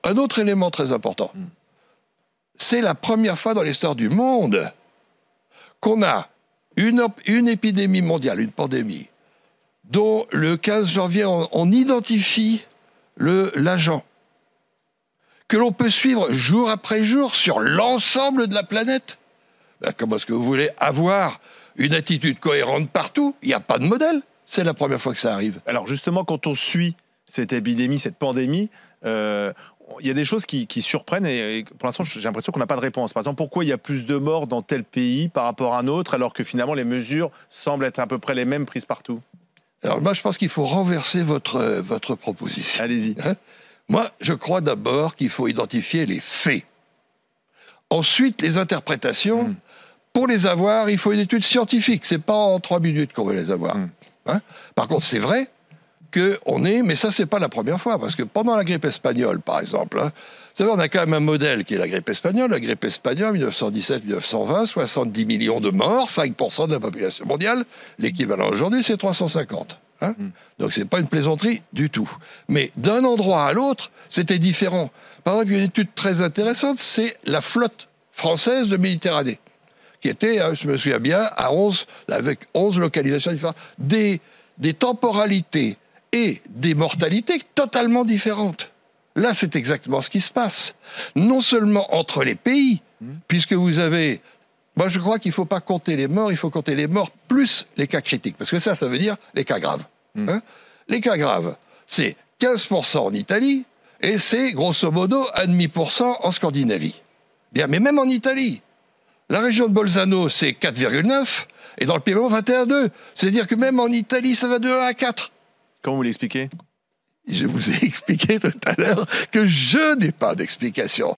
un autre élément très important. C'est la première fois dans l'histoire du monde qu'on a une épidémie mondiale, une pandémie, dont le 15 janvier, on identifie l'agent, que l'on peut suivre jour après jour sur l'ensemble de la planète. Ben, comment est-ce que vous voulez avoir une attitude cohérente partout? Il n'y a pas de modèle. C'est la première fois que ça arrive. Alors justement, quand on suit cette épidémie, cette pandémie, il y a des choses qui surprennent et pour l'instant, j'ai l'impression qu'on n'a pas de réponse. Par exemple, pourquoi il y a plus de morts dans tel pays par rapport à un autre, alors que finalement, les mesures semblent être à peu près les mêmes prises partout? Alors moi, je pense qu'il faut renverser votre proposition. Allez-y. Hein? Moi, je crois d'abord qu'il faut identifier les faits. Ensuite, les interprétations, pour les avoir, il faut une étude scientifique. C'est pas en 3 minutes qu'on va les avoir. Hein? Par contre, c'est vrai qu'on est, mais ça, c'est pas la première fois, parce que pendant la grippe espagnole, par exemple, hein, vous savez, on a quand même un modèle qui est la grippe espagnole. La grippe espagnole, 1917-1920, 70 millions de morts, 5% de la population mondiale. L'équivalent aujourd'hui, c'est 350. Hein? Donc, c'est pas une plaisanterie du tout. Mais d'un endroit à l'autre, c'était différent. Par exemple, une étude très intéressante, c'est la flotte française de Méditerranée, qui était, je me souviens bien, avec 11 localisations différentes, des temporalités et des mortalités totalement différentes. Là, c'est exactement ce qui se passe. Non seulement entre les pays, puisque vous avez... Moi, je crois qu'il ne faut pas compter les morts, il faut compter les morts plus les cas critiques. Parce que ça veut dire les cas graves. Hein? Les cas graves, c'est 15% en Italie et c'est grosso modo 1,5% en Scandinavie. Bien, mais même en Italie, la région de Bolzano, c'est 4,9 et dans le Piémont, 21,2. C'est-à-dire que même en Italie, ça va de 1 à 4. Comment vous l'expliquez? Je vous ai expliqué tout à l'heure que je n'ai pas d'explication.